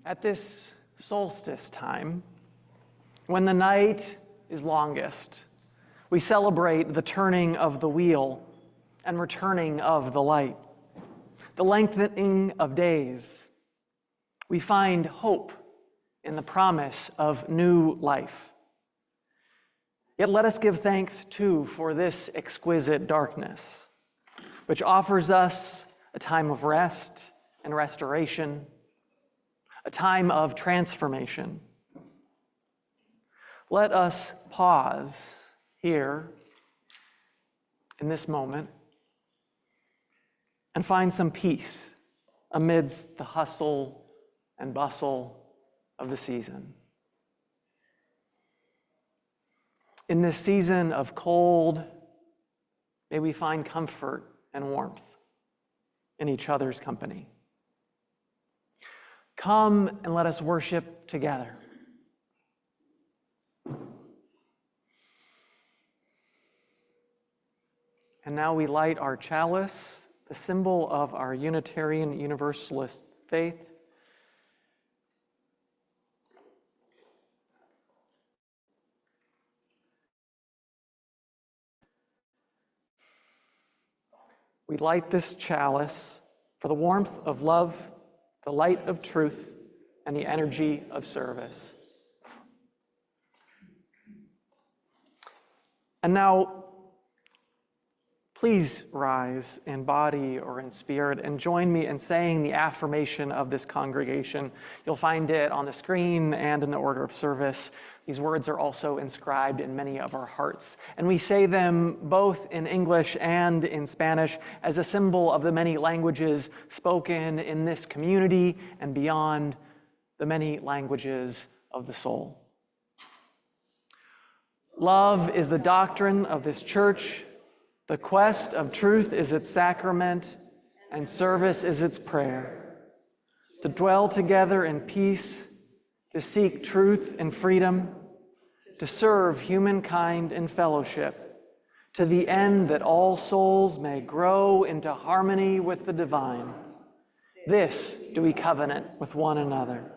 At this solstice time, when the night is longest, we celebrate the turning of the wheel and returning of the light, the lengthening of days. We find hope in the promise of new life. Yet let us give thanks, too, for this exquisite darkness, which offers us a time of rest and restoration, a time of transformation. Let us pause here in this moment and find some peace amidst the hustle and bustle of the season. In this season of cold, may we find comfort and warmth in each other's company. Come and let us worship together. And now we light our chalice, the symbol of our Unitarian Universalist faith. We light this chalice for the warmth of love, the light of truth, and the energy of service. And now, please rise in body or in spirit and join me in saying the affirmation of this congregation. You'll find it on the screen and in the order of service. These words are also inscribed in many of our hearts. And we say them both in English and in Spanish as a symbol of the many languages spoken in this community and beyond, the many languages of the soul. Love is the doctrine of this church. The quest of truth is its sacrament, and service is its prayer. To dwell together in peace, to seek truth and freedom, to serve humankind in fellowship, to the end that all souls may grow into harmony with the divine. This do we covenant with one another.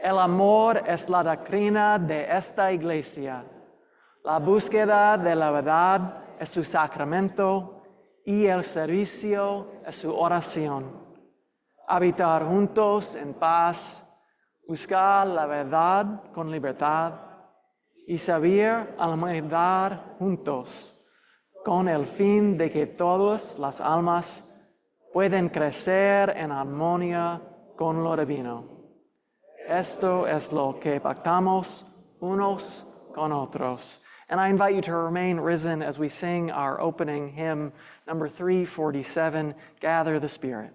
El amor es la doctrina de esta iglesia. La búsqueda de la verdad es su sacramento y el servicio es su oración. Habitar juntos en paz, buscar la verdad con libertad y servir a la humanidad juntos, con el fin de que todas las almas puedan crecer en armonía con lo divino. Esto es lo que pactamos unos con otros. And I invite you to remain risen as we sing our opening hymn, number 347, Gather the Spirit.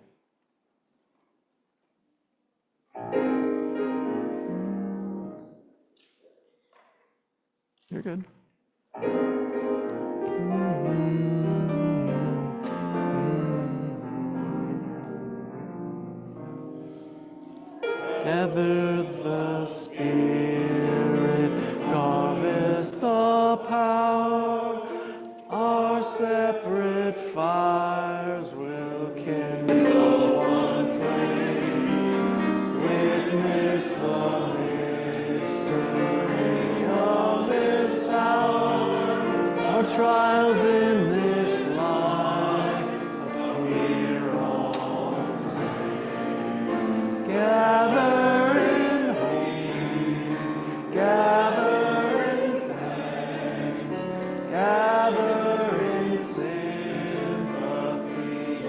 You're good. Gather the Spirit, God is the power, our separate fires will kindle one flame, witness the mystery of this hour, our trials in this light appear all the same. Gather sympathy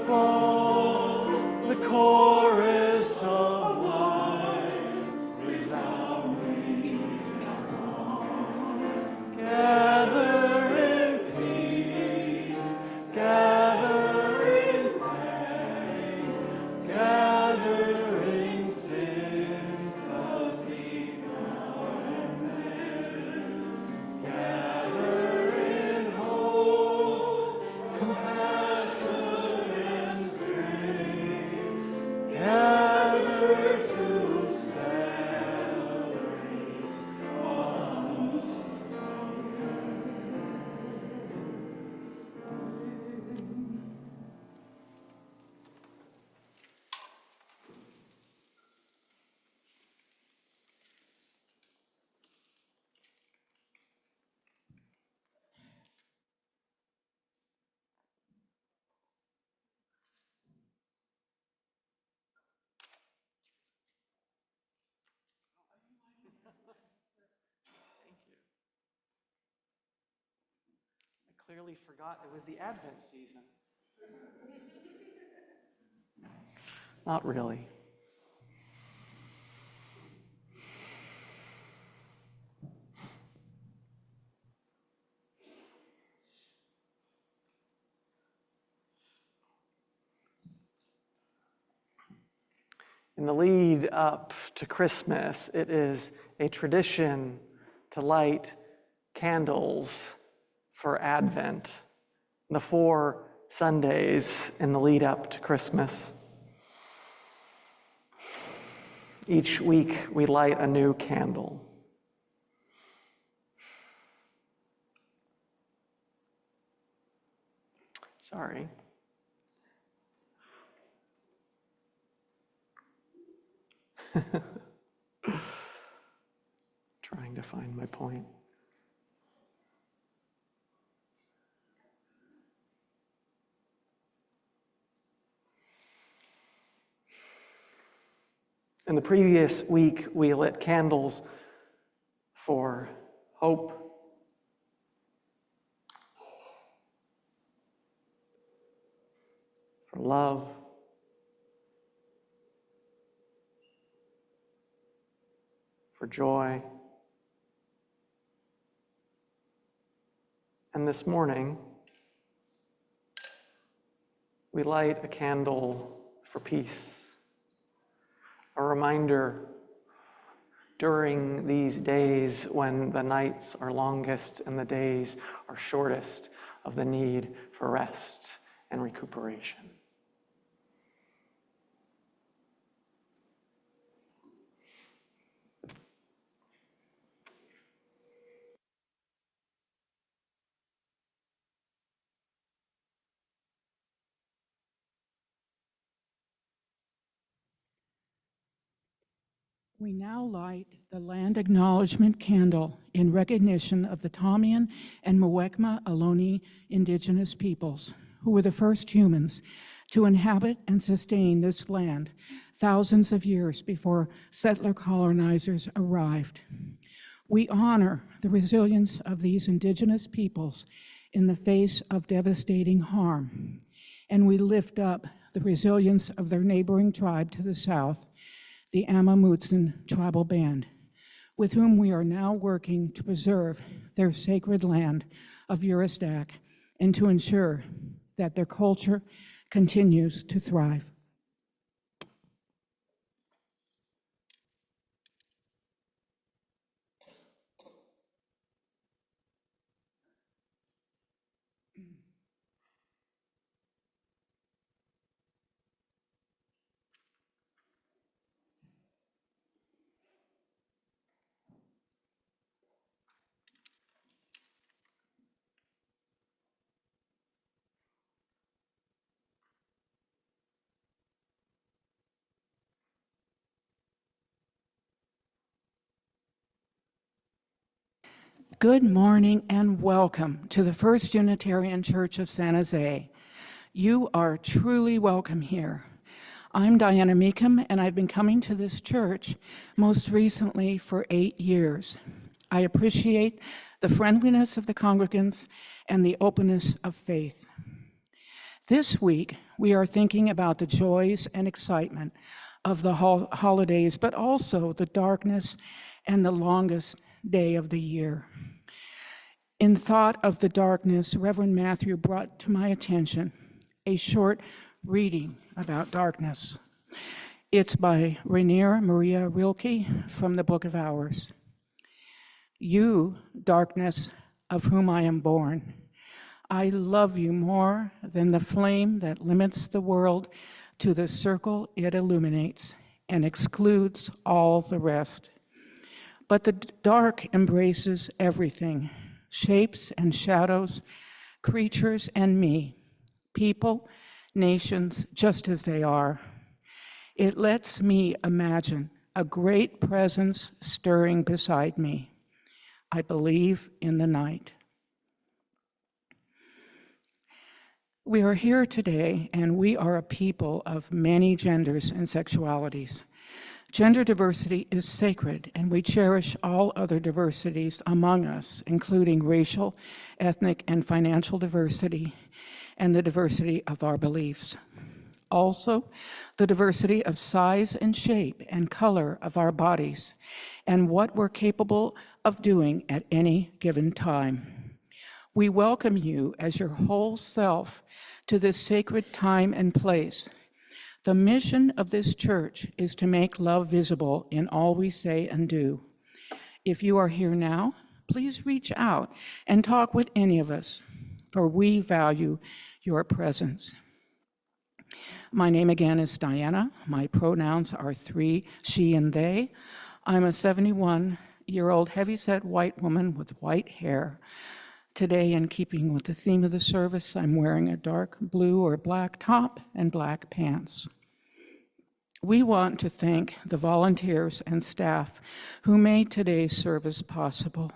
fall, the chorus of life resounding song. Gather in peace, gather in thanks, gather in sympathy now and then. Gather in hope, compassion and strength. Gather to celebrate once I clearly forgot it was the Advent season. Not really. In the lead up to Christmas, it is a tradition to light candles for Advent, the 4 Sundays in the lead up to Christmas. Each week we light a new candle. Sorry. Trying to find my point. In the previous week, we lit candles for hope, for love, for joy. And this morning, we light a candle for peace. A reminder during these days when the nights are longest and the days are shortest of the need for rest and recuperation. We now light the land acknowledgement candle in recognition of the Tamian and Muwekma Ohlone indigenous peoples, who were the first humans to inhabit and sustain this land thousands of years before settler colonizers arrived. We honor the resilience of these indigenous peoples in the face of devastating harm, and we lift up the resilience of their neighboring tribe to the south, the Amamutsan tribal band, with whom we are now working to preserve their sacred land of Uristak and to ensure that their culture continues to thrive. Good morning and welcome to the First Unitarian Church of San Jose. You are truly welcome here. I'm Diana Meekham, and I've been coming to this church most recently for 8 years. I appreciate the friendliness of the congregants and the openness of faith. This week, we are thinking about the joys and excitement of the holidays, but also the darkness and the longest day of the year. In thought of the darkness, Reverend Matthew brought to my attention a short reading about darkness. It's by Rainier Maria Rilke from the Book of Hours. You, darkness, of whom I am born, I love you more than the flame that limits the world to the circle it illuminates and excludes all the rest. But the dark embraces everything, shapes and shadows, creatures and me, people, nations, just as they are. It lets me imagine a great presence stirring beside me. I believe in the night. We are here today, and we are a people of many genders and sexualities. Gender diversity is sacred, and we cherish all other diversities among us, including racial, ethnic, and financial diversity, and the diversity of our beliefs. Also, the diversity of size and shape and color of our bodies, and what we're capable of doing at any given time. We welcome you as your whole self to this sacred time and place. The mission of this church is to make love visible in all we say and do. If you are here now, please reach out and talk with any of us, for we value your presence. My name again is Diana. My pronouns are she and they. I'm a 71-year-old heavyset white woman with white hair. Today, in keeping with the theme of the service, I'm wearing a dark blue or black top and black pants. We want to thank the volunteers and staff who made today's service possible.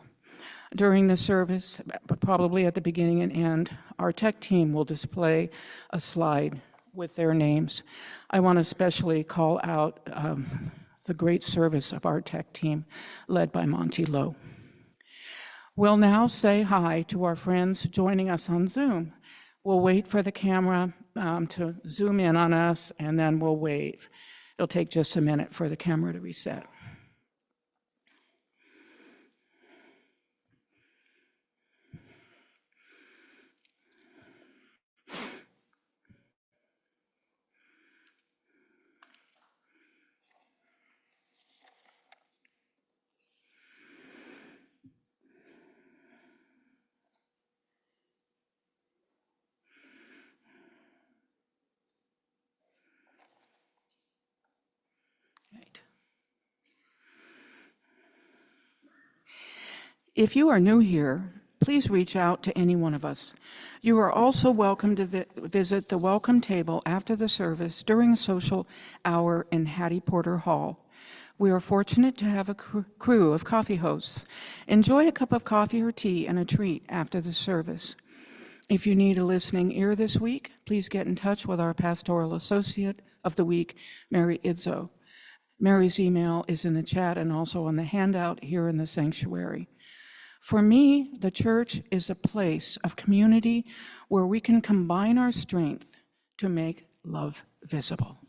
During the service, but probably at the beginning and end, our tech team will display a slide with their names. I want to especially call out the great service of our tech team, led by Monty Lowe. We'll now say hi to our friends joining us on Zoom. We'll wait for the camera to zoom in on us, and then we'll wave. It'll take just a minute for the camera to reset. If you are new here, please reach out to any one of us. You are also welcome to visit the welcome table after the service during a social hour in Hattie Porter Hall. We are fortunate to have a crew of coffee hosts. Enjoy a cup of coffee or tea and a treat after the service. If you need a listening ear this week, please get in touch with our pastoral associate of the week, Mary Izzo. Mary's email is in the chat and also on the handout here in the sanctuary. For me, the church is a place of community where we can combine our strength to make love visible.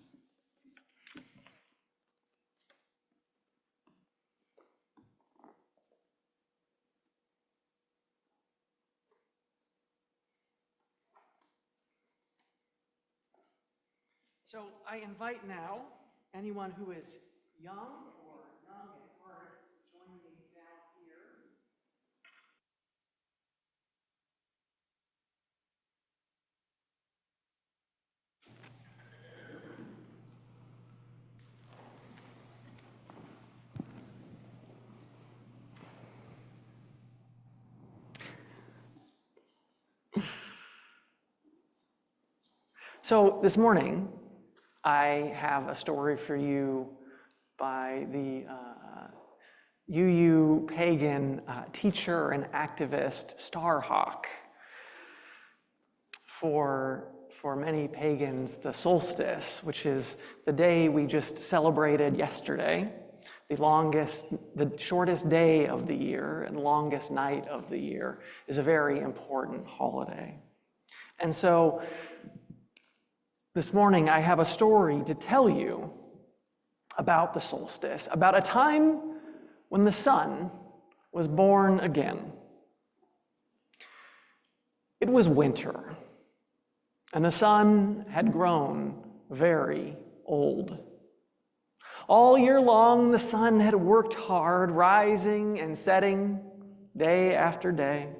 So I invite now anyone who is young or young at heart to join me down here. So this morning, I have a story for you by the UU pagan teacher and activist Starhawk. For many pagans, the solstice, which is the day we just celebrated yesterday, the shortest day of the year and longest night of the year, is a very important holiday. And so This morning, I have a story to tell you about the solstice, about a time when the sun was born again. It was winter, and the sun had grown very old. All year long, the sun had worked hard, rising and setting day after day.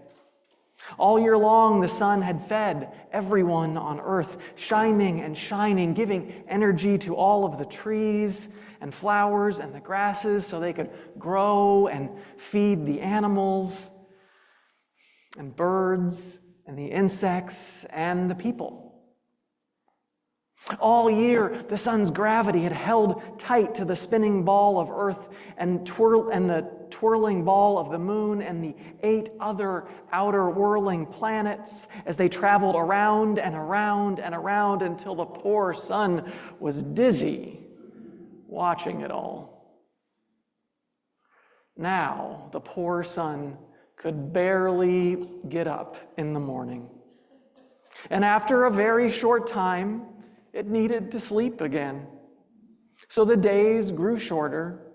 All year long, the sun had fed everyone on earth, shining and shining, giving energy to all of the trees and flowers and the grasses so they could grow and feed the animals and birds and the insects and the people. All year, the sun's gravity had held tight to the spinning ball of Earth and the twirling ball of the moon and the 8 other outer whirling planets as they traveled around and around and around until the poor sun was dizzy watching it all. Now, the poor sun could barely get up in the morning. And after a very short time, it needed to sleep again. So the days grew shorter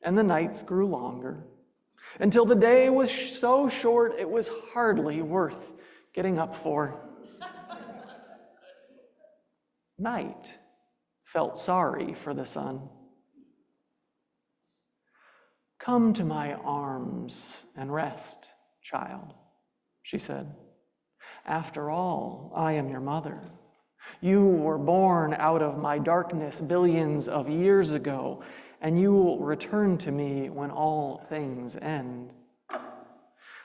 and the nights grew longer until the day was so short it was hardly worth getting up for. Night felt sorry for the sun. "Come to my arms and rest, child," she said. "After all, I am your mother. You were born out of my darkness billions of years ago, and you will return to me when all things end.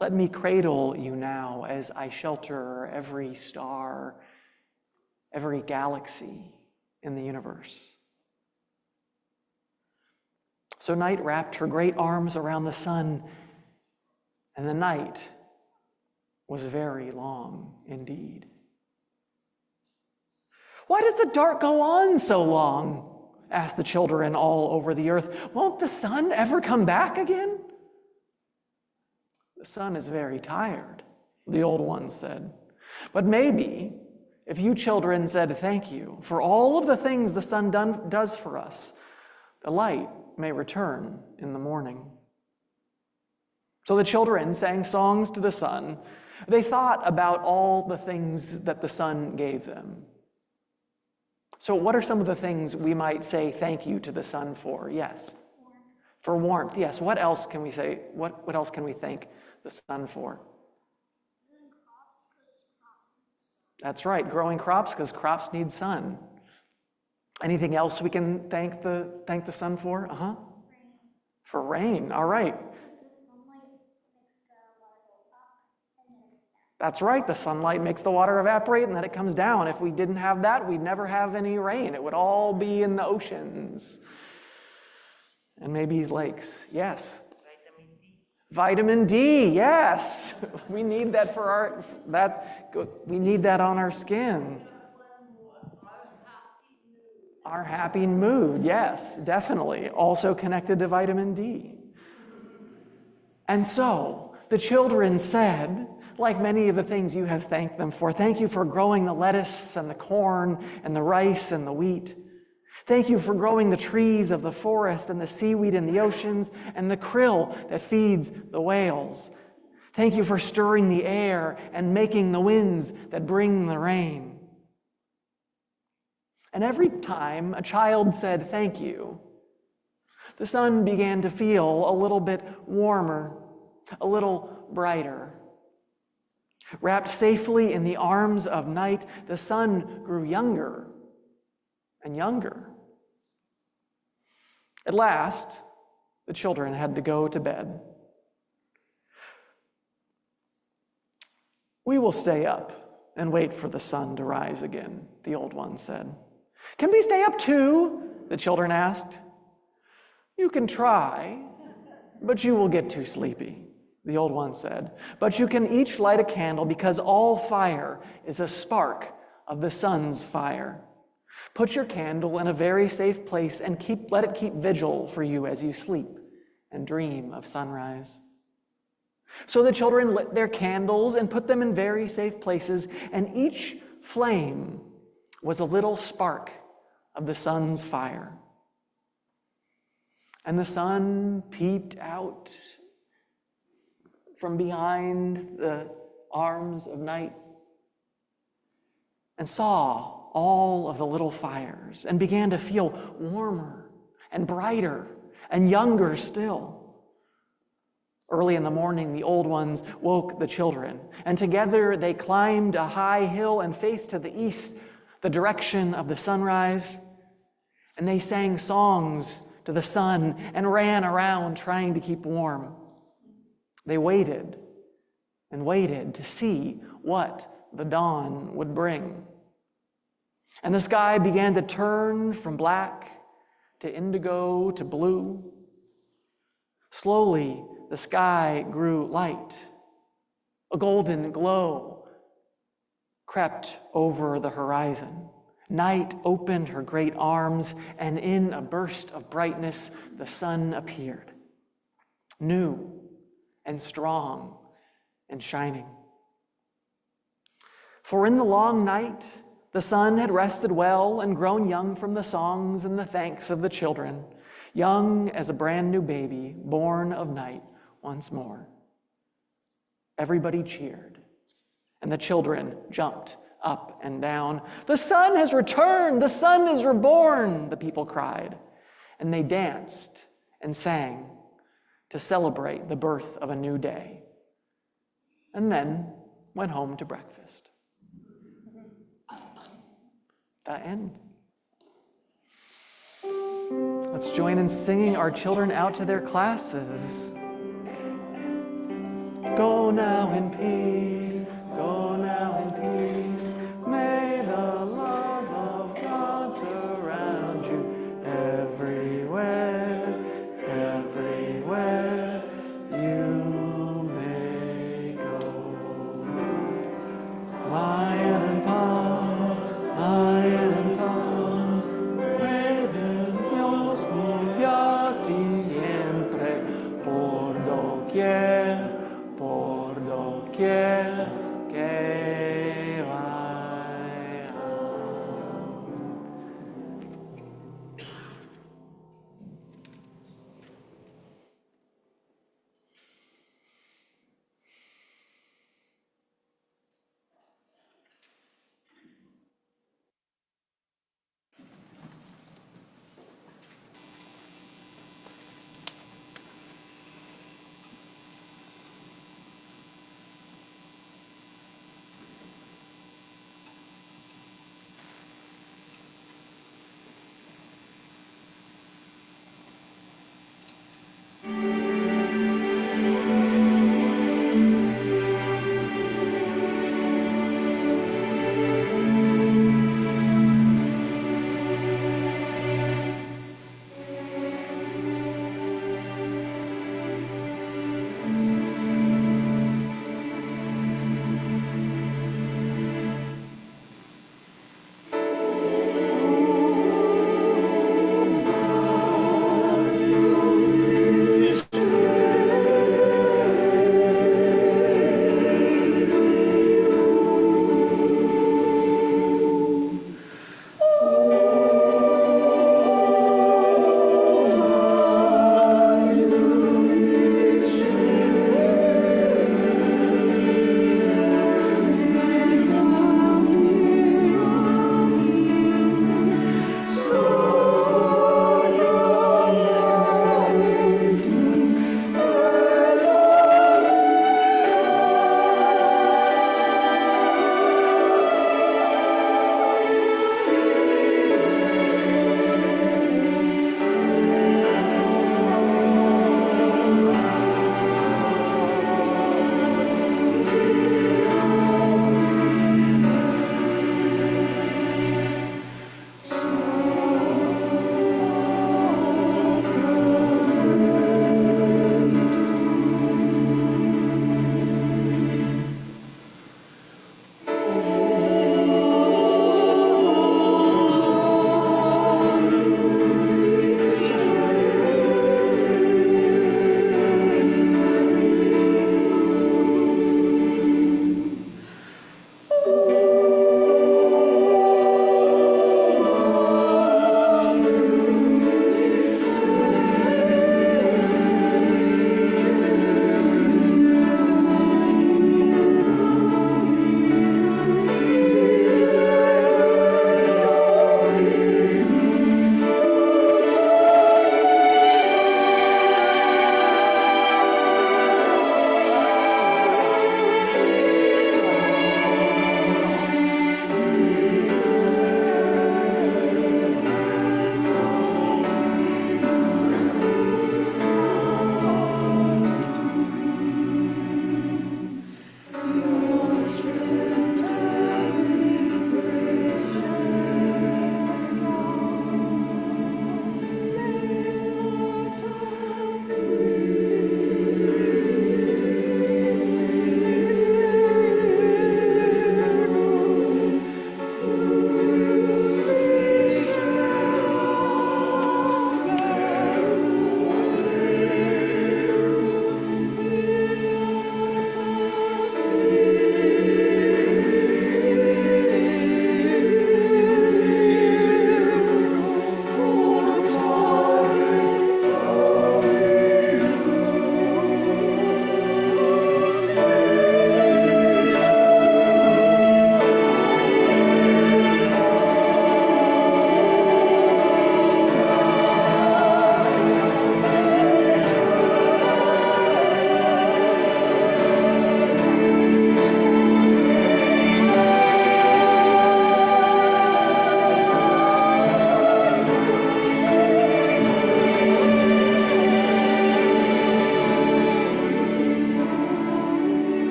Let me cradle you now as I shelter every star, every galaxy in the universe." So night wrapped her great arms around the sun, and the night was very long indeed. "Why does the dark go on so long?" asked the children all over the earth. "Won't the sun ever come back again?" "The sun is very tired," the old one said. "But maybe if you children said thank you for all of the things the sun does for us, the light may return in the morning." So the children sang songs to the sun. They thought about all the things that the sun gave them. So what are some of the things we might say thank you to the sun for? Yes. For warmth, yes. What else can we say? What else can we thank the sun for? That's right, growing crops because crops need sun. Anything else we can thank the sun for? Rain. For rain, all right. That's right, the sunlight makes the water evaporate and then it comes down. If we didn't have that, we'd never have any rain. It would all be in the oceans and maybe lakes. Yes? Vitamin D, yes. We need that for we need that on our skin. Our happy mood, yes, definitely. Also connected to vitamin D. And so the children said, like many of the things you have thanked them for, thank you for growing the lettuce and the corn and the rice and the wheat. Thank you for growing the trees of the forest and the seaweed in the oceans and the krill that feeds the whales. Thank you for stirring the air and making the winds that bring the rain. And every time a child said thank you, the sun began to feel a little bit warmer, a little brighter. Wrapped safely in the arms of night, the sun grew younger and younger. At last, the children had to go to bed. "We will stay up and wait for the sun to rise again," the old one said. "Can we stay up too?" the children asked. "You can try, but you will get too sleepy," the old one said. "But you can each light a candle because all fire is a spark of the sun's fire. Put your candle in a very safe place and let it keep vigil for you as you sleep and dream of sunrise." So the children lit their candles and put them in very safe places, and each flame was a little spark of the sun's fire. And the sun peeped out from behind the arms of night and saw all of the little fires and began to feel warmer and brighter and younger still. Early in the morning, the old ones woke the children, and together they climbed a high hill and faced to the east, the direction of the sunrise, and they sang songs to the sun and ran around trying to keep warm. They waited and waited to see what the dawn would bring. And the sky began to turn from black to indigo to blue. Slowly, the sky grew light. A golden glow crept over the horizon. Night opened her great arms, and in a burst of brightness, the sun appeared, new and strong and shining. For in the long night, the sun had rested well and grown young from the songs and the thanks of the children, young as a brand new baby, born of night once more. Everybody cheered, and the children jumped up and down. "The sun has returned! The sun is reborn!" the people cried. And they danced and sang to celebrate the birth of a new day, and then went home to breakfast. The end. Let's join in singing our children out to their classes. Go now in peace, go now in peace. May the love of God surround you everywhere, everywhere you may go. Lion and palms, lion and palms, pueden Dios muy así siempre, por doquier, por doquier.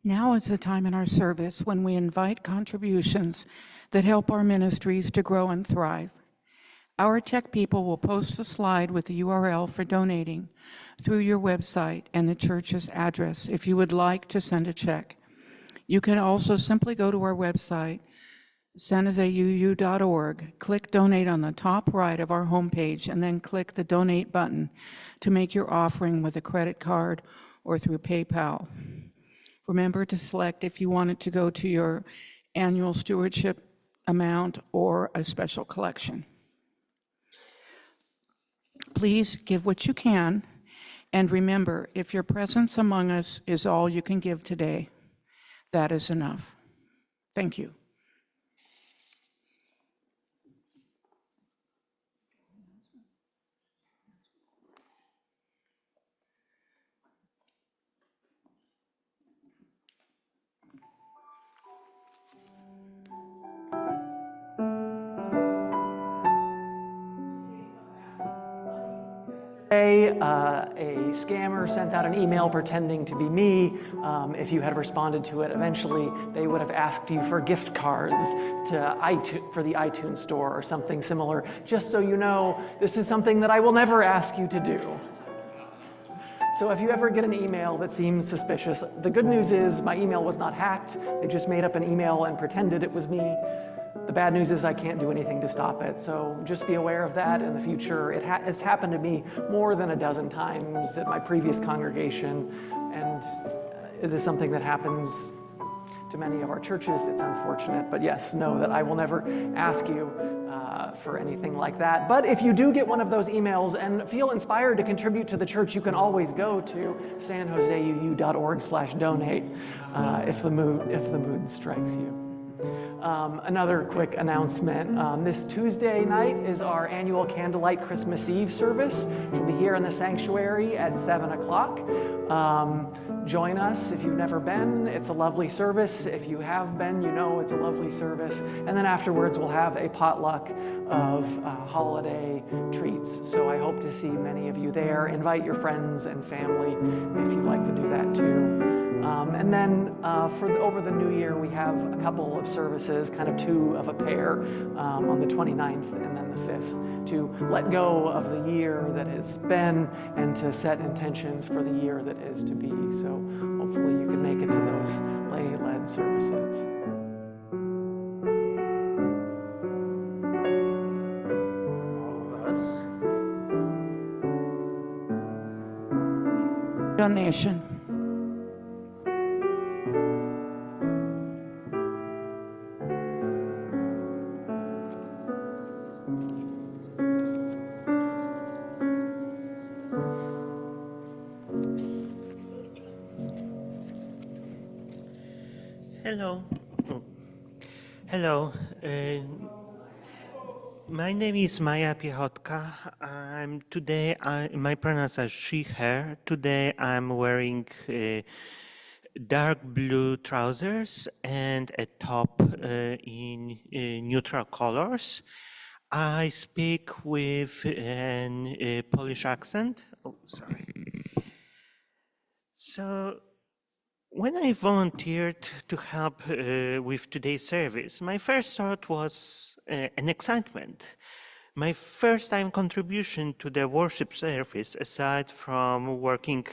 Now is the time in our service when we invite contributions that help our ministries to grow and thrive. Our tech people will post a slide with the URL for donating through your website and the church's address if you would like to send a check. You can also simply go to our website, sanjoseuu.org, click Donate on the top right of our homepage, and then click the Donate button to make your offering with a credit card or through PayPal. Remember to select if you want it to go to your annual stewardship amount or a special collection. Please give what you can, and remember, if your presence among us is all you can give today, that is enough. Thank you. A scammer sent out an email pretending to be me. If you had responded to it, eventually they would have asked you for gift cards for the iTunes store or something similar. Just so you know, this is something that I will never ask you to do. So if you ever get an email that seems suspicious, the good news is my email was not hacked. They just made up an email and pretended it was me. The bad news is I can't do anything to stop it, so just be aware of that in the future. It's happened to me more than a dozen times at my previous congregation, and it is something that happens to many of our churches. It's unfortunate, but yes, know that I will never ask you for anything like that. But if you do get one of those emails and feel inspired to contribute to the church, you can always go to sanjoseuu.org/donate if the mood strikes you. Another quick announcement. This Tuesday night is our annual Candlelight Christmas Eve service, which will be here in the sanctuary at 7 o'clock. Join us if you've never been. It's a lovely service. If you have been, you know it's a lovely service. And then afterwards, we'll have a potluck of holiday treats. So I hope to see many of you there. Invite your friends and family if you'd like to do that too. And then over the new year, we have a couple of services, kind of two of a pair, on the 29th and then the 5th, to let go of the year that has been and to set intentions for the year that is to be. So hopefully you can make it to those lay-led services. Donation. Hello. Hello. My name is Maja Piechotka. My pronouns are she, her. Today I'm wearing dark blue trousers and a top in neutral colors. I speak with a Polish accent. Oh, sorry. So, when I volunteered to help with today's service, my first thought was an excitement. My first time contribution to the worship service, aside from working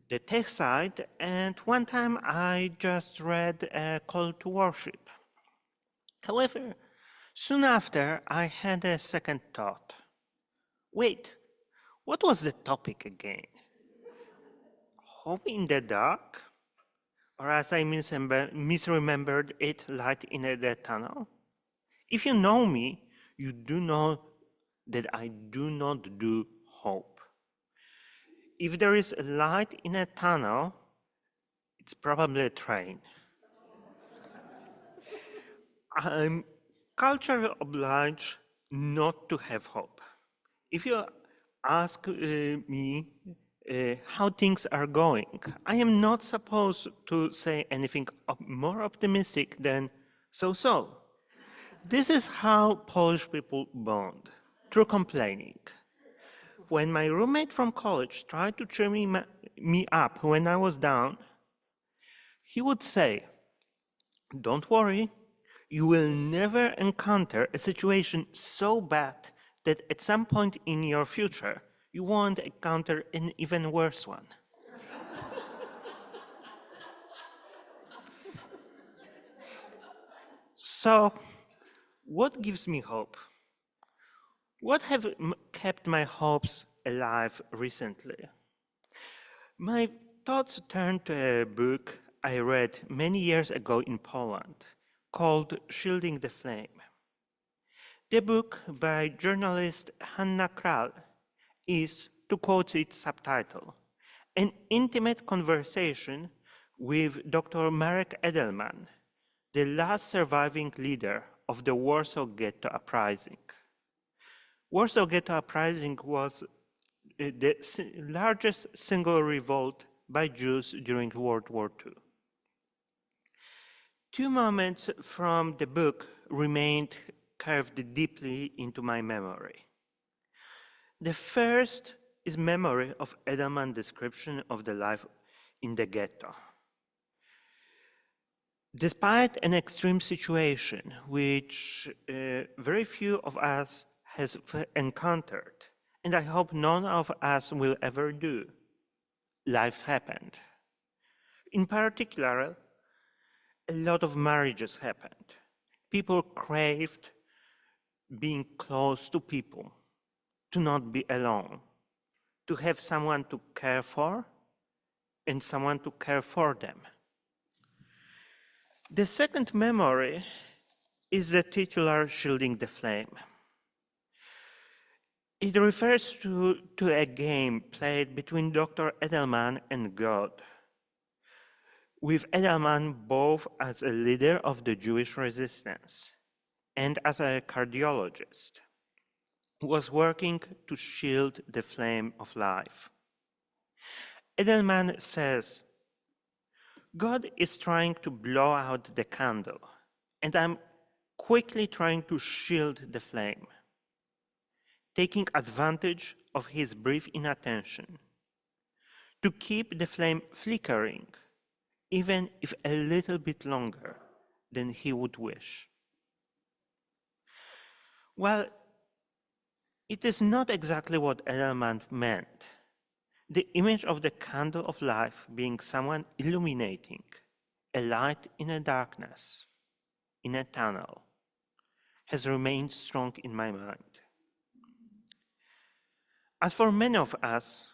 the tech side, and one time I just read a call to worship. However, soon after, I had a second thought. Wait, what was the topic again? Hope in the dark? Or as I misremembered it, light in the tunnel? If you know me, you do know that I do not do hope. If there is a light in a tunnel, it's probably a train. I'm culturally obliged not to have hope. If you ask me how things are going, I am not supposed to say anything more optimistic than so-so. This is how Polish people bond, through complaining. When my roommate from college tried to cheer me up when I was down, he would say, "Don't worry, you will never encounter a situation so bad that at some point in your future you won't encounter an even worse one." So, what gives me hope? What have kept my hopes alive recently? My thoughts turn to a book I read many years ago in Poland called Shielding the Flame. The book by journalist Hanna Kral is, to quote its subtitle, an intimate conversation with Dr. Marek Edelman, the last surviving leader of the Warsaw Ghetto Uprising. Warsaw Ghetto Uprising was the largest single revolt by Jews during World War II. Two moments from the book remained carved deeply into my memory. The first is memory of Edelman's description of the life in the ghetto. Despite an extreme situation which very few of us has encountered, and I hope none of us will ever do, life happened. In particular, a lot of marriages happened. People craved being close to people, to not be alone, to have someone to care for and someone to care for them. The second memory is the titular Shielding the Flame. It refers to a game played between Dr. Edelman and God, with Edelman both as a leader of the Jewish resistance and as a cardiologist who was working to shield the flame of life. Edelman says, "God is trying to blow out the candle, and I'm quickly trying to shield the flame, taking advantage of his brief inattention to keep the flame flickering, even if a little bit longer than he would wish." Well, it is not exactly what Edelman meant. The image of the candle of life being someone illuminating, a light in a darkness, in a tunnel, has remained strong in my mind. As for many of us,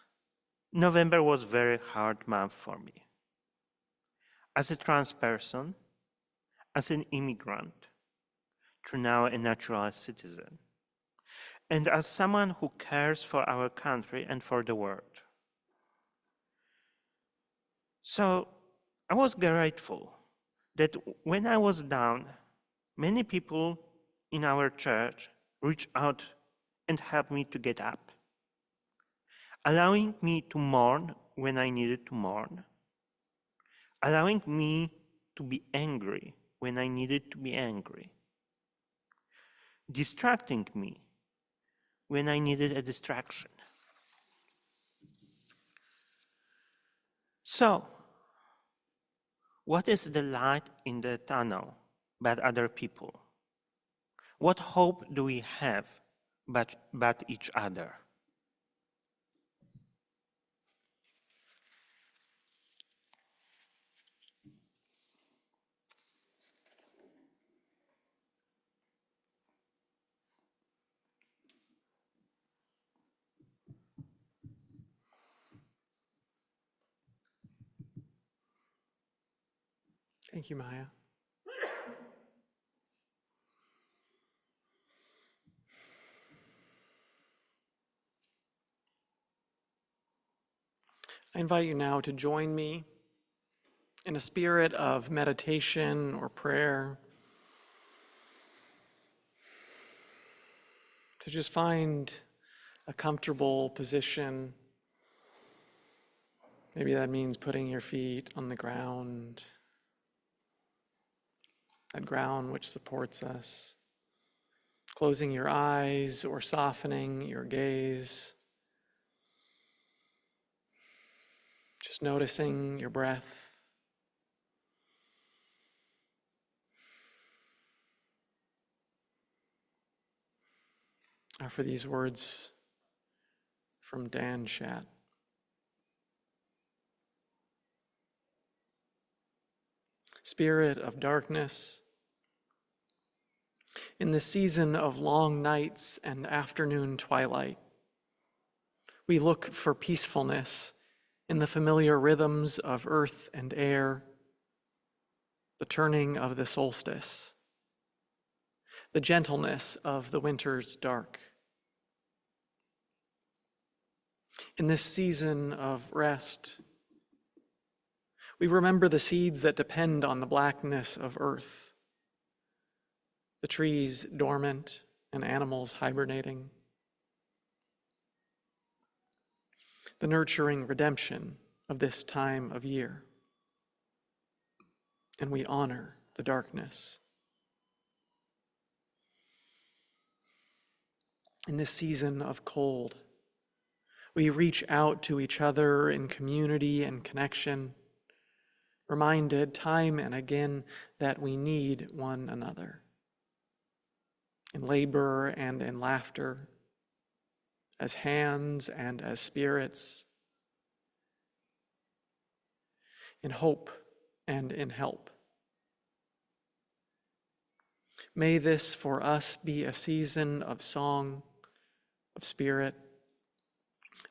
November was a very hard month for me. As a trans person, as an immigrant, to now a natural citizen, and as someone who cares for our country and for the world. So I was grateful that when I was down, many people in our church reached out and helped me to get up, allowing me to mourn when I needed to mourn, allowing me to be angry when I needed to be angry, distracting me when I needed a distraction. So, what is the light in the tunnel but other people? What hope do we have but each other? Thank you, Maja. I invite you now to join me in a spirit of meditation or prayer, to just find a comfortable position. Maybe that means putting your feet on the ground, that ground which supports us. Closing your eyes or softening your gaze. Just noticing your breath. are for these words from Dan Schatt. Spirit of darkness, in the season of long nights and afternoon twilight, we look for peacefulness in the familiar rhythms of earth and air, the turning of the solstice, the gentleness of the winter's dark. In this season of rest, we remember the seeds that depend on the blackness of earth, the trees dormant and animals hibernating, the nurturing redemption of this time of year. And we honor the darkness. In this season of cold, we reach out to each other in community and connection, reminded time and again that we need one another. In labor and in laughter, as hands and as spirits, in hope and in help. May this for us be a season of song, of spirit,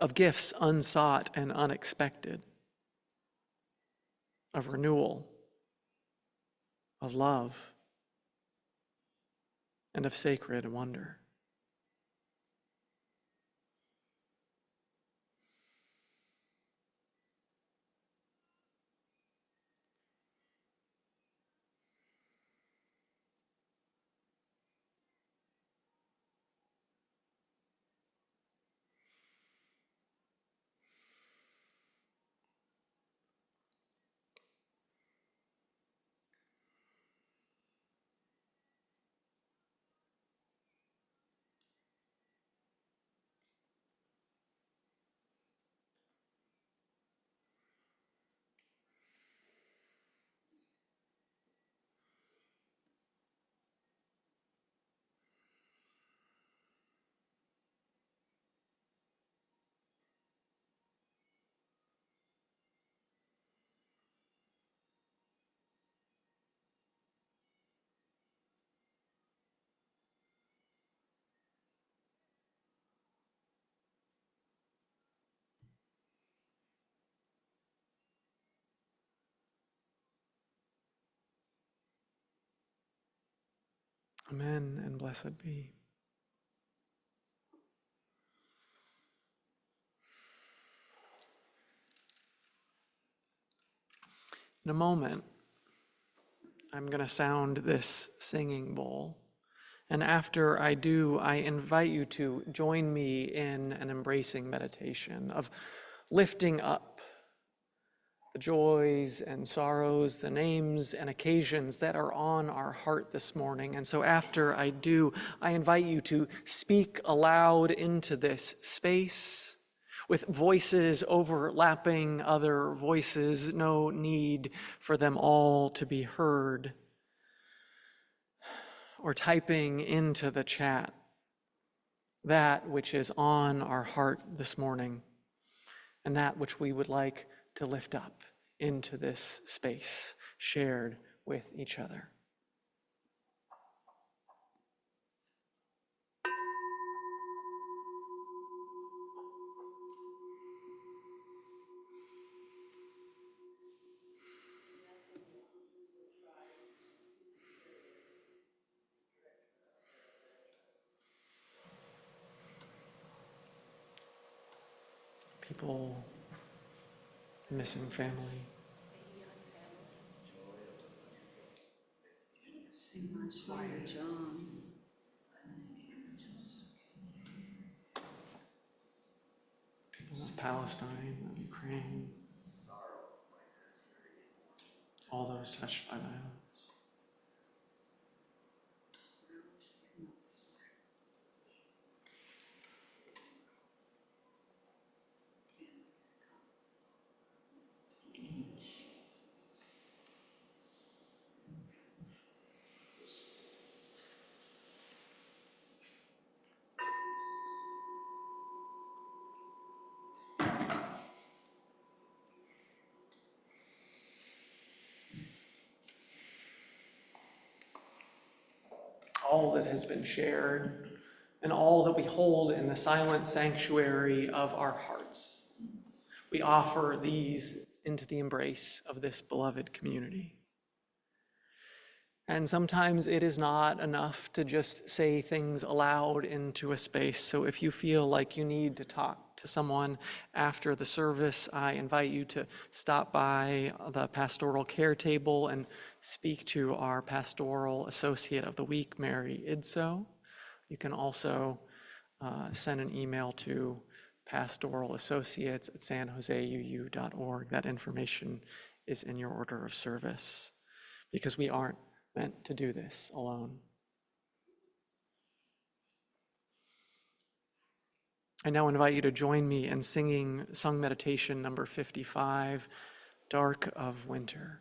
of gifts unsought and unexpected, of renewal, of love, and of sacred wonder. Amen and blessed be. In a moment, I'm going to sound this singing bowl. And after I do, I invite you to join me in an embracing meditation of lifting up the joys and sorrows, the names and occasions that are on our heart this morning. And so after I do, I invite you to speak aloud into this space with voices overlapping other voices, no need for them all to be heard, or typing into the chat that which is on our heart this morning and that which we would like to lift up into this space shared with each other. People missing family. John. People of Palestine, of Ukraine, all those touched by violence. all that has been shared and all that we hold in the silent sanctuary of our hearts. We offer these into the embrace of this beloved community. And sometimes it is not enough to just say things aloud into a space. So if you feel like you need to talk to someone after the service, I invite you to stop by the pastoral care table and speak to our pastoral associate of the week, Mary Idso. You can also send an email to pastoralassociates@sanjoseuu.org. That information is in your order of service, because we aren't meant to do this alone. I now invite you to join me in singing Song Meditation number 55, Dark of Winter.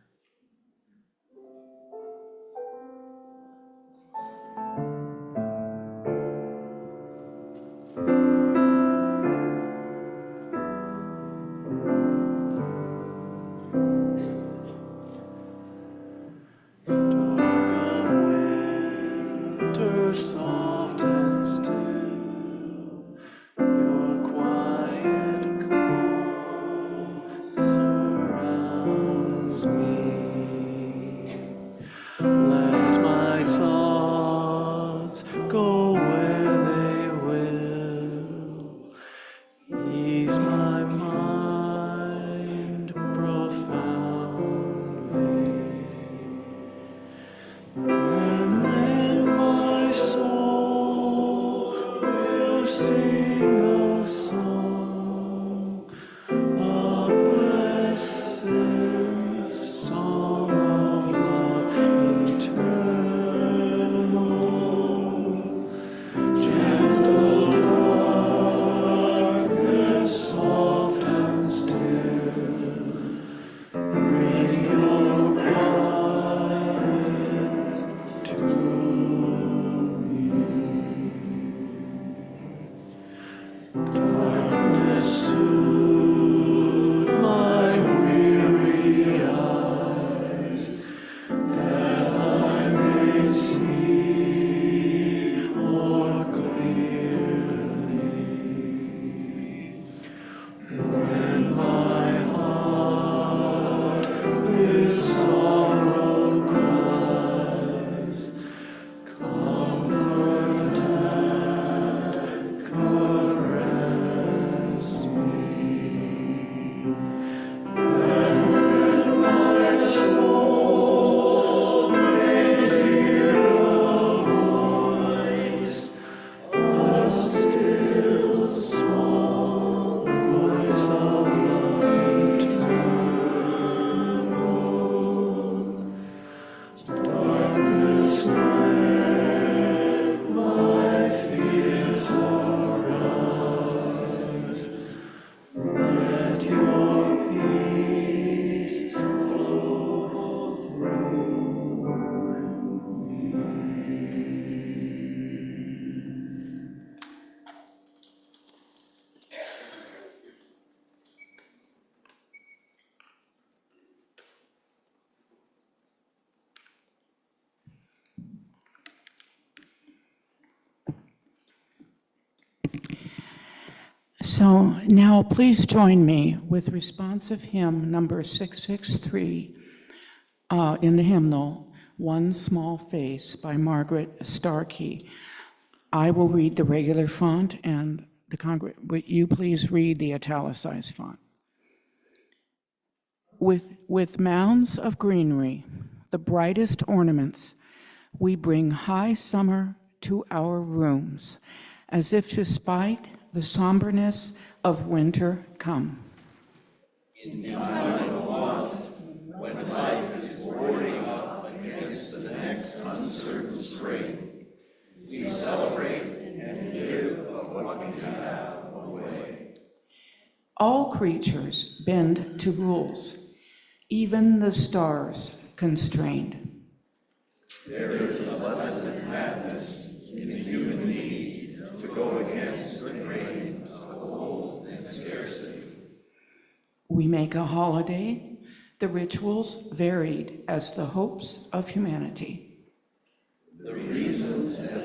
Soft and still, your quiet calm surrounds me. Let my thoughts go where they will, ease my mind profoundly. And then my soul will sing a song, a blessed song of love eternal. Gentle darkness, soft and still, bring your quiet to me. Darkness, soothe my weary eyes, that I may see more clearly. When my heart with sorrow cries, comfort and caress me. And when my soul may hear a voice, a still small voice of love eternal. Darkness, when my fears arise, let your peace flow through me. So now please join me with responsive hymn number 663 in the hymnal, One Small Face by Margaret Starkey. I will read the regular font, and would you please read the italicized font? With mounds of greenery, the brightest ornaments, we bring high summer to our rooms, as if to spite the somberness of winter come. In time of want, when life is boarding up against the next uncertain spring, we celebrate and give of what we have away. All creatures bend to rules, even the stars constrained. There is a blessed madness in the human need to go against the grain of cold and scarcity. We make a holiday, the rituals varied as the hopes of humanity. The reasons as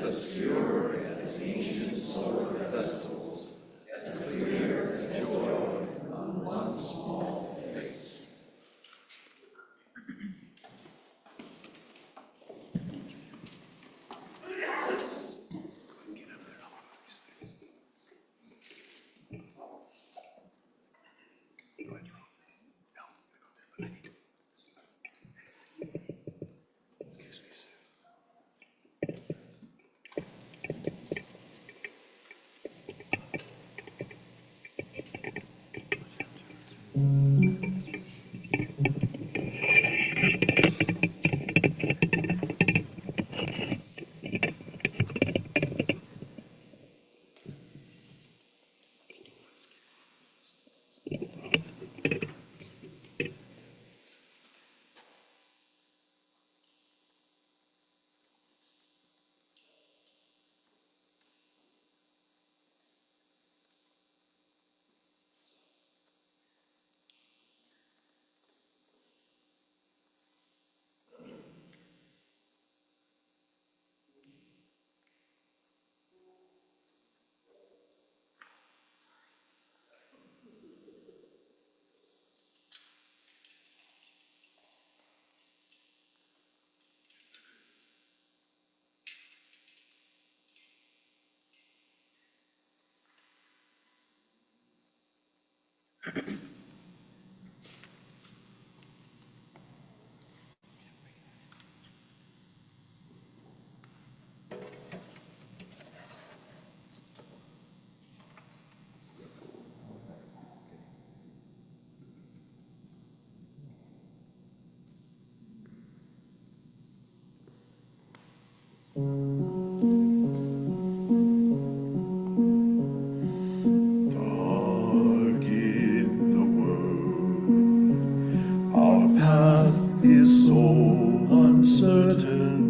Dark in the world, our path is so uncertain.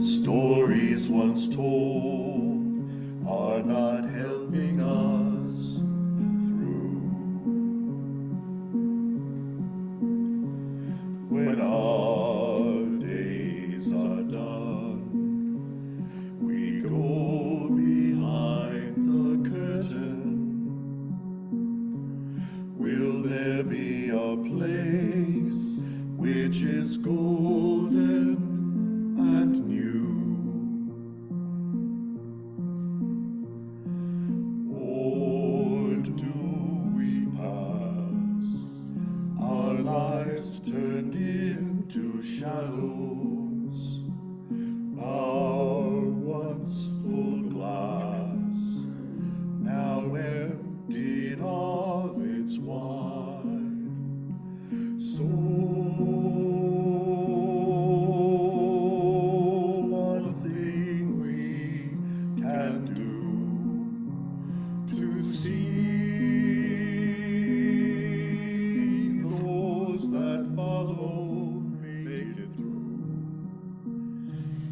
Stories once told are not helping us through. When our days are done, we go behind the curtain. Will there be a place which is golden and new? Or do we pass our lives turned into shadows? Our once full glass, now emptied of its wine. So one thing we can do to see those that follow make it through.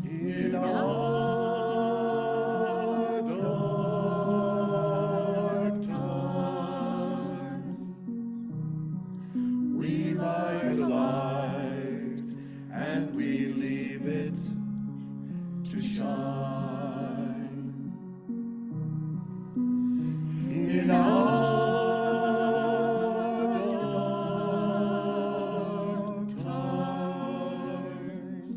In our dark times, we light a light and we leave it to shine. In our dark times,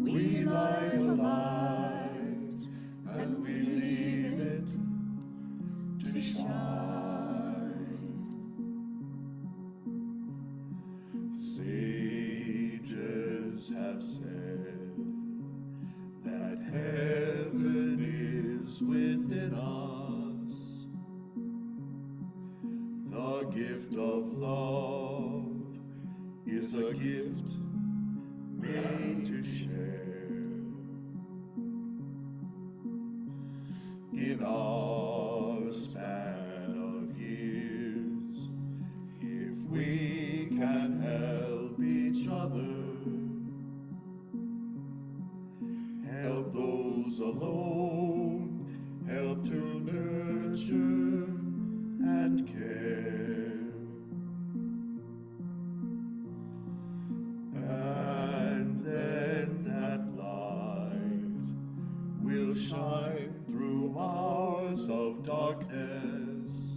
we light a light and we leave it to shine. Sages have said that heaven is within us. The gift of love is a gift made to share. In our span of years, if we can help each other, help those alone, help to nurture and care. And then that light will shine through hours of darkness.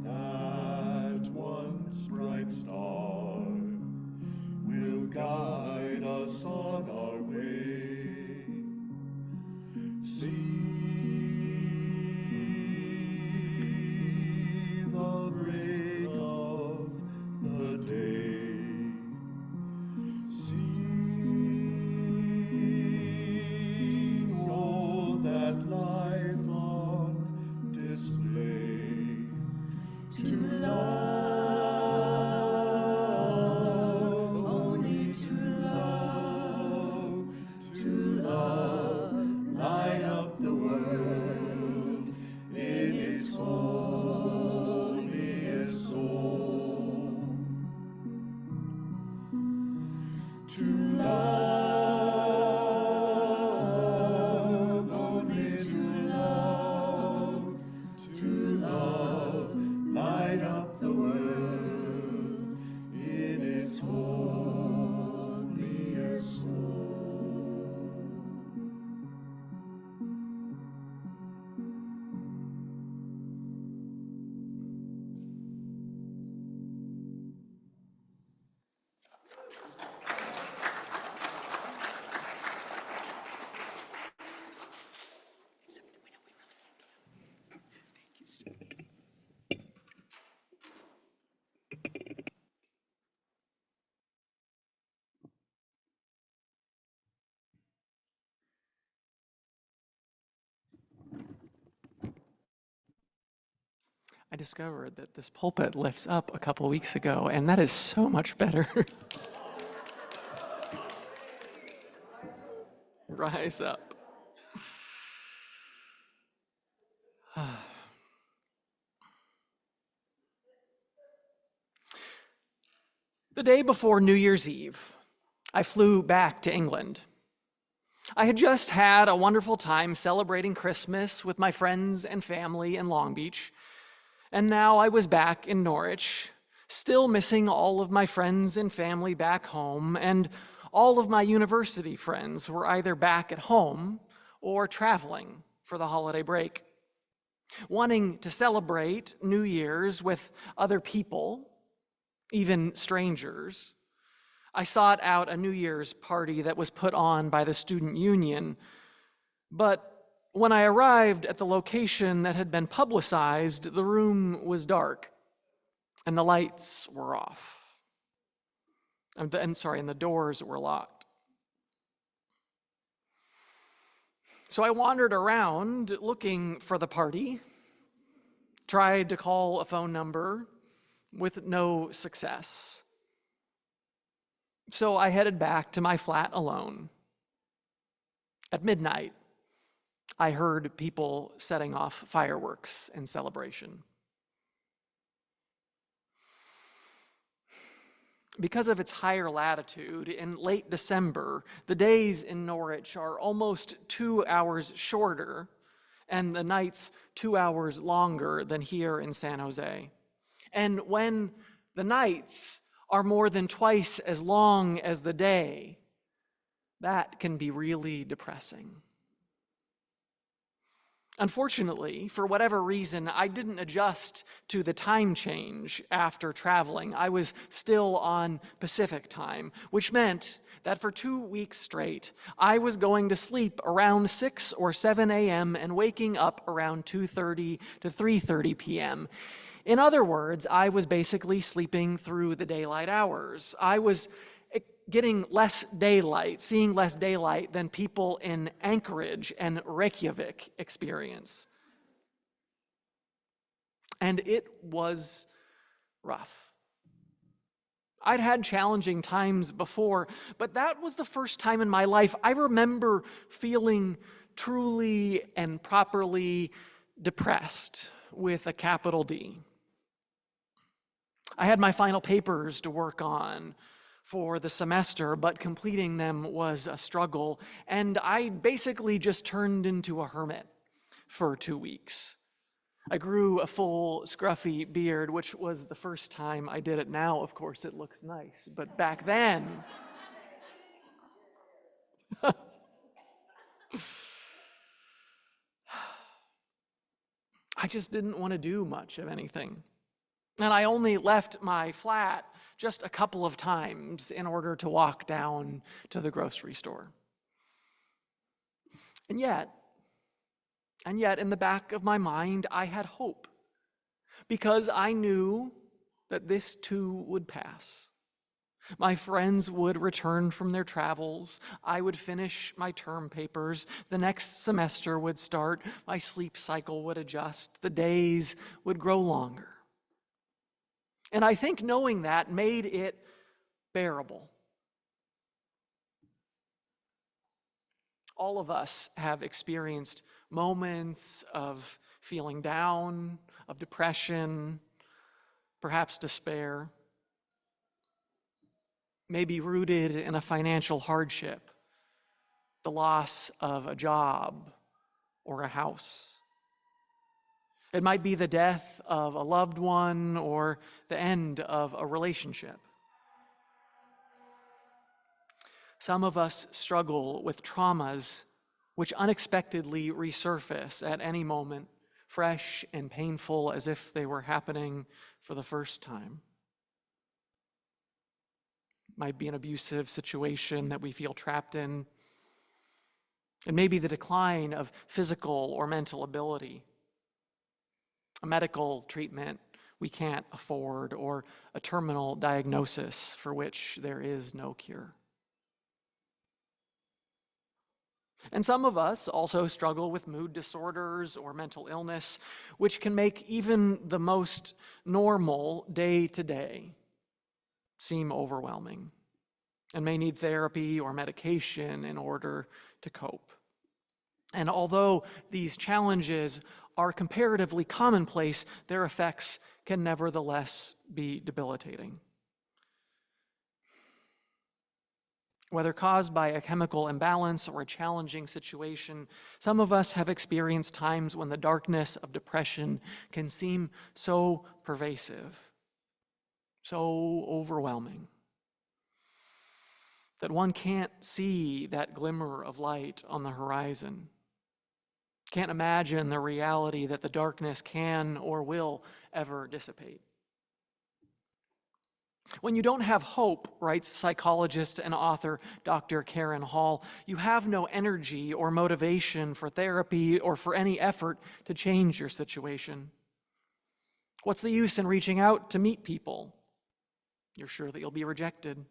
That once bright star will guide us on our way. See the break of the day. See all that life on display. I discovered that this pulpit lifts up a couple weeks ago, and that is so much better. Rise up. The day before New Year's Eve, I flew back to England. I had just had a wonderful time celebrating Christmas with my friends and family in Long Beach, and now I was back in Norwich, still missing all of my friends and family back home, and all of my university friends were either back at home or traveling for the holiday break. Wanting to celebrate New Year's with other people, even strangers, I sought out a New Year's party that was put on by the student union, but when I arrived at the location that had been publicized, the room was dark and the lights were off. And the doors were locked. So I wandered around looking for the party, tried to call a phone number with no success. So I headed back to my flat alone. At midnight, I heard people setting off fireworks in celebration. Because of its higher latitude, in late December, the days in Norwich are almost 2 hours shorter, and the nights 2 hours longer than here in San Jose. And when the nights are more than twice as long as the day, that can be really depressing. Unfortunately, for whatever reason, I didn't adjust to the time change after traveling. I was still on Pacific time, which meant that for 2 weeks straight, I was going to sleep around 6 or 7 a.m. and waking up around 2:30 to 3:30 p.m. In other words, I was basically sleeping through the daylight hours. I was getting less daylight, seeing less daylight than people in Anchorage and Reykjavik experience. And it was rough. I'd had challenging times before, but that was the first time in my life I remember feeling truly and properly depressed with a capital D. I had my final papers to work on for the semester, but completing them was a struggle, and I basically just turned into a hermit for 2 weeks. I grew a full, scruffy beard, which was the first time I did it. Now, of course, it looks nice, but back then, I just didn't want to do much of anything. And I only left my flat just a couple of times in order to walk down to the grocery store. And yet, in the back of my mind, I had hope, because I knew that this too would pass. My friends would return from their travels. I would finish my term papers. The next semester would start. My sleep cycle would adjust. The days would grow longer. And I think knowing that made it bearable. All of us have experienced moments of feeling down, of depression, perhaps despair, maybe rooted in a financial hardship, the loss of a job or a house. It might be the death of a loved one or the end of a relationship. Some of us struggle with traumas which unexpectedly resurface at any moment, fresh and painful as if they were happening for the first time. It might be an abusive situation that we feel trapped in. It may be the decline of physical or mental ability, a medical treatment we can't afford, or a terminal diagnosis for which there is no cure. And some of us also struggle with mood disorders or mental illness, which can make even the most normal day-to-day seem overwhelming and may need therapy or medication in order to cope. And although these challenges are comparatively commonplace, their effects can nevertheless be debilitating. Whether caused by a chemical imbalance or a challenging situation, some of us have experienced times when the darkness of depression can seem so pervasive, so overwhelming, that one can't see that glimmer of light on the horizon. Can't imagine the reality that the darkness can or will ever dissipate. When you don't have hope, writes psychologist and author Dr. Karen Hall, you have no energy or motivation for therapy or for any effort to change your situation. What's the use in reaching out to meet people? You're sure that you'll be rejected.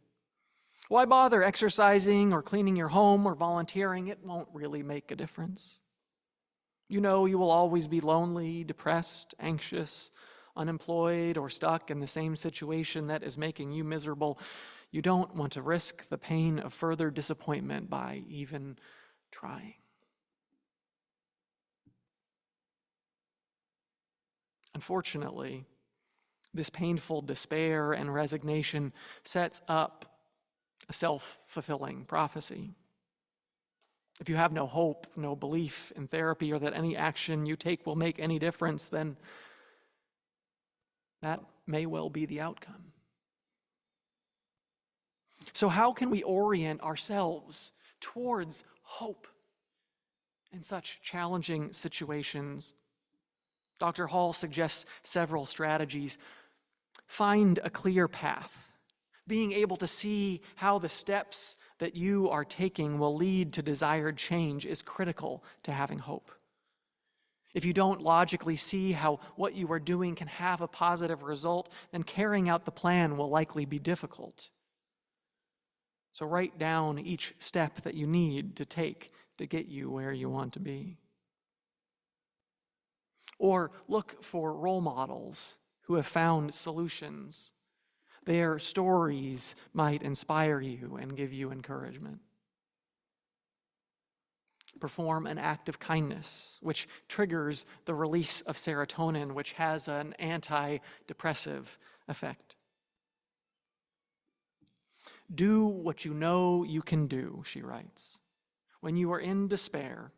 Why bother exercising or cleaning your home or volunteering? It won't really make a difference. You know you will always be lonely, depressed, anxious, unemployed, or stuck in the same situation that is making you miserable. You don't want to risk the pain of further disappointment by even trying. Unfortunately, this painful despair and resignation sets up a self-fulfilling prophecy. If you have no hope, no belief in therapy, or that any action you take will make any difference, then that may well be the outcome. So how can we orient ourselves towards hope in such challenging situations? Dr. Hall suggests several strategies. Find a clear path. Being able to see how the steps that you are taking will lead to desired change is critical to having hope. If you don't logically see how what you are doing can have a positive result, then carrying out the plan will likely be difficult. So write down each step that you need to take to get you where you want to be. Or look for role models who have found solutions. Their stories might inspire you and give you encouragement. Perform an act of kindness, which triggers the release of serotonin, which has an antidepressive effect. Do what you know you can do, she writes. When you are in despair,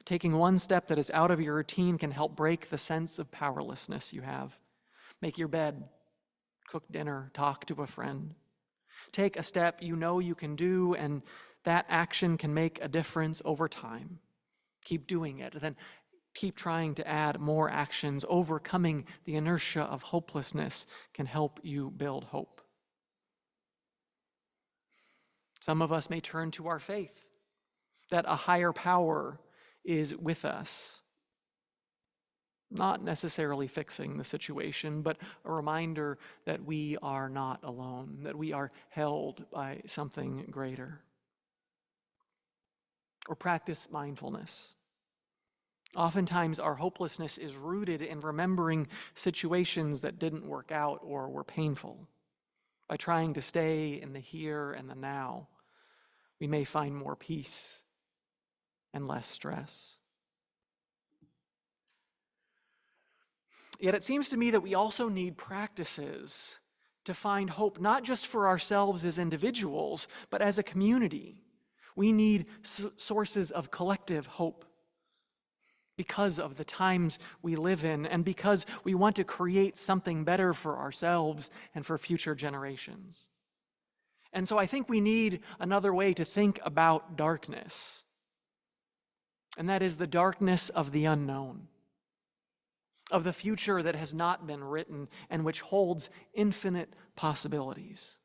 taking one step that is out of your routine can help break the sense of powerlessness you have. Make your bed, cook dinner, talk to a friend. Take a step you know you can do, and that action can make a difference over time. Keep doing it, then keep trying to add more actions. Overcoming the inertia of hopelessness can help you build hope. Some of us may turn to our faith, that a higher power is with us. Not necessarily fixing the situation, but a reminder that we are not alone, that we are held by something greater. Or practice mindfulness. Oftentimes, our hopelessness is rooted in remembering situations that didn't work out or were painful. By trying to stay in the here and the now, we may find more peace and less stress. Yet it seems to me that we also need practices to find hope, not just for ourselves as individuals, but as a community. We need sources of collective hope because of the times we live in and because we want to create something better for ourselves and for future generations. And so I think we need another way to think about darkness, and that is the darkness of the unknown, of the future that has not been written and which holds infinite possibilities.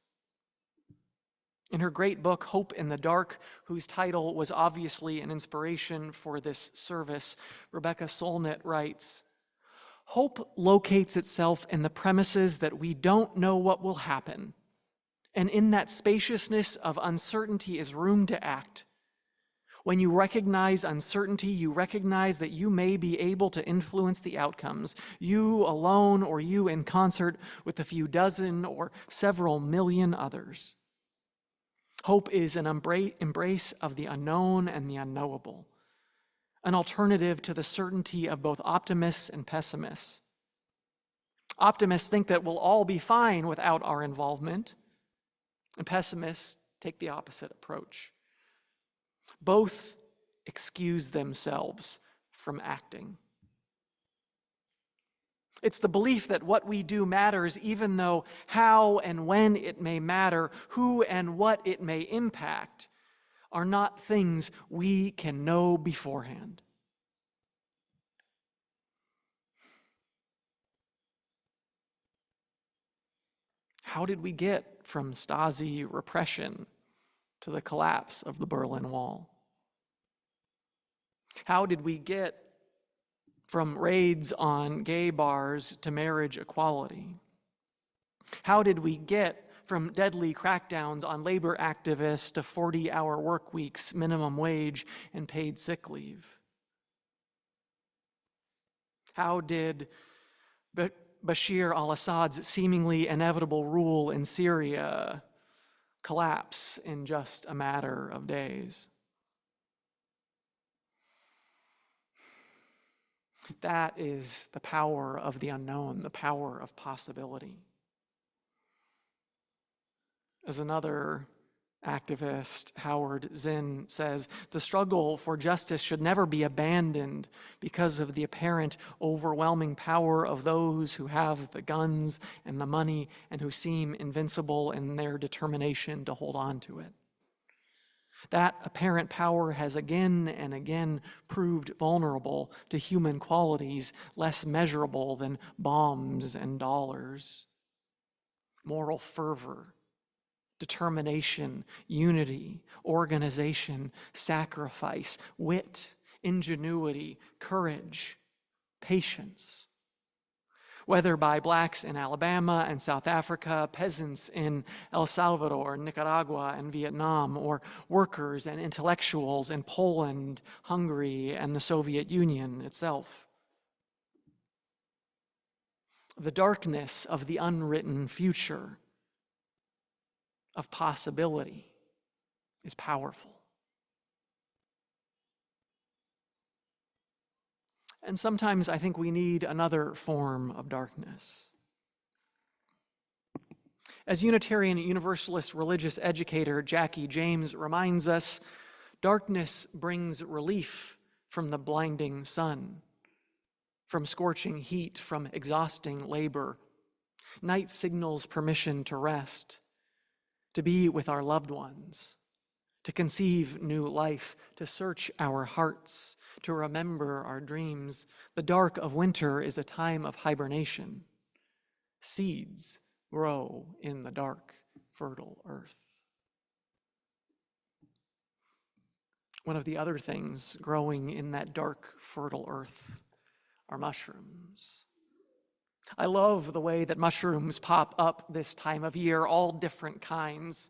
In her great book, Hope in the Dark, whose title was obviously an inspiration for this service, Rebecca Solnit writes, "Hope locates itself in the premises that we don't know what will happen, and in that spaciousness of uncertainty is room to act. When you recognize uncertainty, you recognize that you may be able to influence the outcomes, you alone or you in concert with a few dozen or several million others. Hope is an embrace of the unknown and the unknowable, an alternative to the certainty of both optimists and pessimists. Optimists think that we'll all be fine without our involvement, and pessimists take the opposite approach. Both excuse themselves from acting. It's the belief that what we do matters, even though how and when it may matter, who and what it may impact, are not things we can know beforehand. How did we get from Stasi repression to the collapse of the Berlin Wall? How did we get from raids on gay bars to marriage equality? How did we get from deadly crackdowns on labor activists to 40-hour work weeks, minimum wage, and paid sick leave? How did Bashar al-Assad's seemingly inevitable rule in Syria collapse in just a matter of days? That is the power of the unknown, the power of possibility. As another activist, Howard Zinn, says, the struggle for justice should never be abandoned because of the apparent overwhelming power of those who have the guns and the money and who seem invincible in their determination to hold on to it. That apparent power has again and again proved vulnerable to human qualities less measurable than bombs and dollars. Moral fervor, determination, unity, organization, sacrifice, wit, ingenuity, courage, patience. Whether by blacks in Alabama and South Africa, peasants in El Salvador, Nicaragua, and Vietnam, or workers and intellectuals in Poland, Hungary, and the Soviet Union itself. The darkness of the unwritten future of possibility is powerful. And sometimes I think we need another form of darkness. As Unitarian Universalist religious educator Jackie James reminds us, darkness brings relief from the blinding sun, from scorching heat, from exhausting labor. Night signals permission to rest, to be with our loved ones, to conceive new life, to search our hearts, to remember our dreams. The dark of winter is a time of hibernation. Seeds grow in the dark, fertile earth. One of the other things growing in that dark, fertile earth are mushrooms. I love the way that mushrooms pop up this time of year, all different kinds,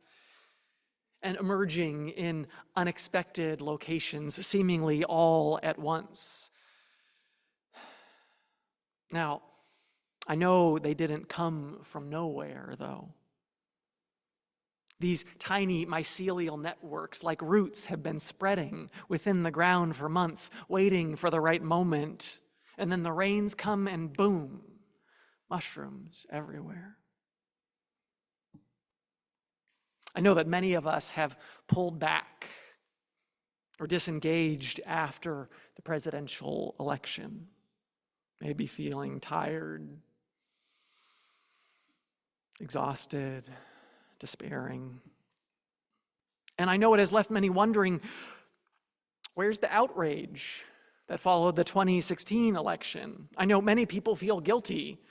and emerging in unexpected locations, seemingly all at once. Now, I know they didn't come from nowhere, though. These tiny mycelial networks, like roots, have been spreading within the ground for months, waiting for the right moment. And then the rains come and boom, mushrooms everywhere. I know that many of us have pulled back or disengaged after the presidential election, maybe feeling tired, exhausted, despairing. And I know it has left many wondering, where's the outrage that followed the 2016 election? I know many people feel guilty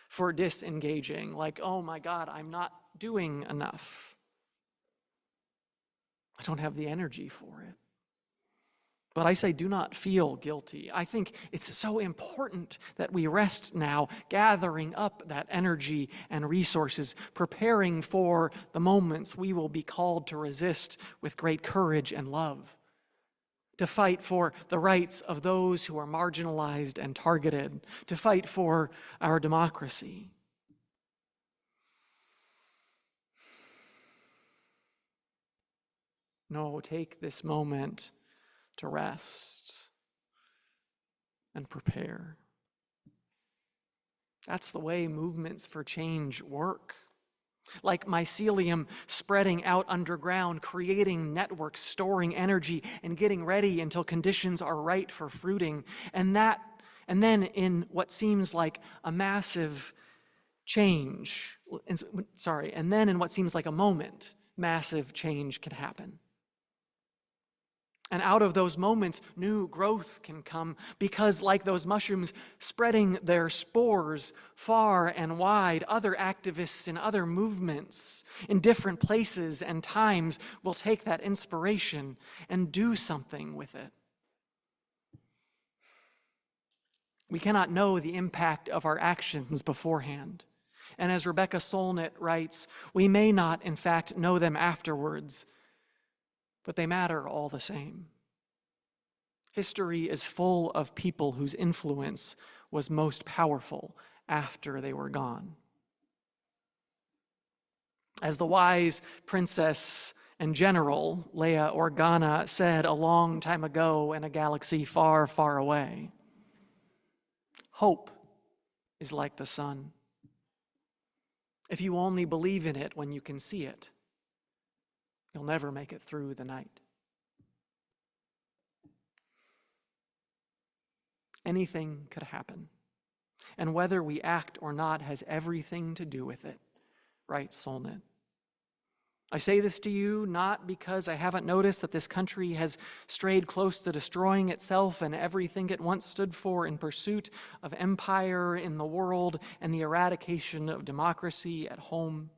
for disengaging, like, oh my God, I'm not doing enough. I don't have the energy for it. But I say, do not feel guilty. I think it's so important that we rest now, gathering up that energy and resources, preparing for the moments we will be called to resist with great courage and love. to fight for the rights of those who are marginalized and targeted, to fight for our democracy. No, take this moment to rest and prepare. That's the way movements for change work. Like mycelium spreading out underground, creating networks, storing energy, and getting ready until conditions are right for fruiting. And then in what seems like a massive change, and then in what seems like a moment, massive change can happen. And out of those moments, new growth can come because, like those mushrooms spreading their spores far and wide, other activists in other movements in different places and times will take that inspiration and do something with it. We cannot know the impact of our actions beforehand. And as Rebecca Solnit writes, we may not, in fact, know them afterwards, but they matter all the same. History is full of people whose influence was most powerful after they were gone. As the wise princess and general Leia Organa said a long time ago in a galaxy far, far away, hope is like the sun. If you only believe in it when you can see it, you'll never make it through the night. Anything could happen, and whether we act or not has everything to do with it, writes Solnit. I say this to you not because I haven't noticed that this country has strayed close to destroying itself and everything it once stood for in pursuit of empire in the world and the eradication of democracy at home.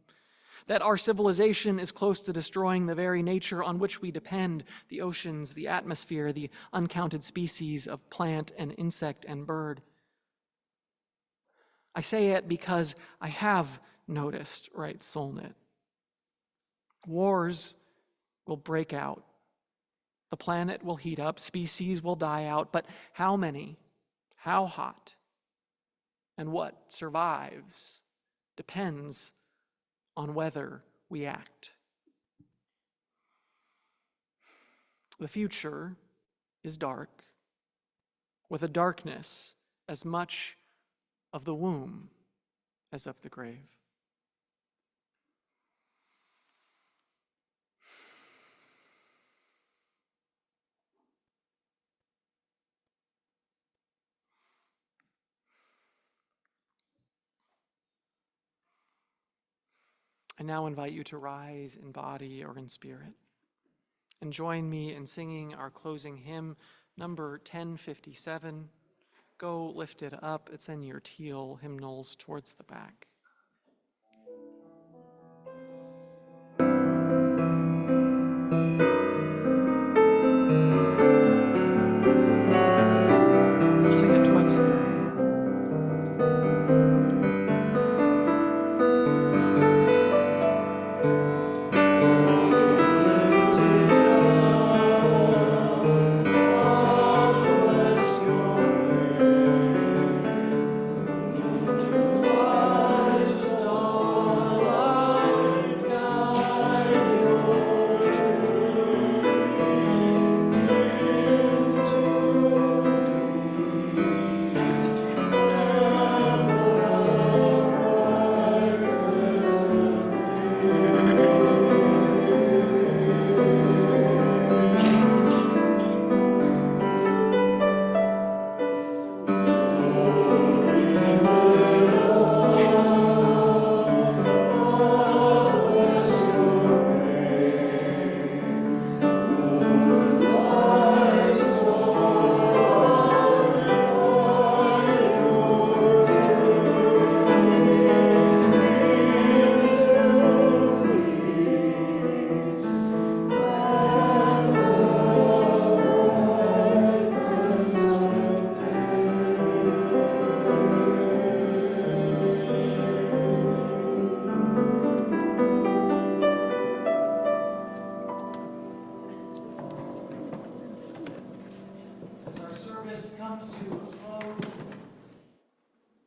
That our civilization is close to destroying the very nature on which we depend, the oceans, the atmosphere, the uncounted species of plant and insect and bird. I say it because I have noticed, writes Solnit. Wars will break out. The planet will heat up, species will die out, but how many, how hot, and what survives depends on whether we act. The future is dark, with a darkness as much of the womb as of the grave. I now invite you to rise in body or in spirit and join me in singing our closing hymn, number 1057. Go lift it up. It's in your teal hymnals towards the back. We'll sing it twice there. Bless your way.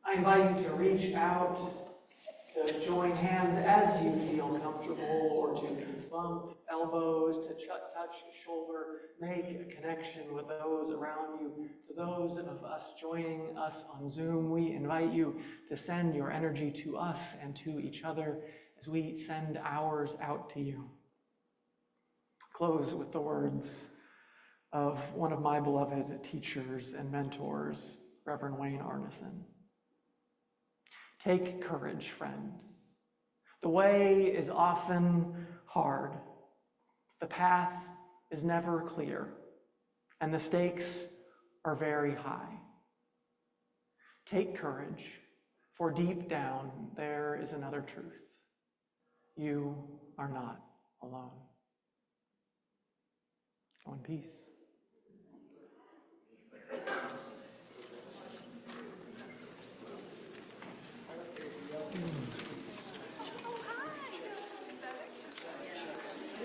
I invite you to reach out, to join hands as you feel comfortable, or to bump elbows, to touch shoulder, make a connection with those around you. To those of us joining us on Zoom, we invite you to send your energy to us and to each other as we send ours out to you. Close with the words of one of my beloved teachers and mentors, Reverend Wayne Arneson. Take courage, friend. The way is often hard. The path is never clear, and the stakes are very high. Take courage, for deep down there is another truth. You are not alone. Go in peace.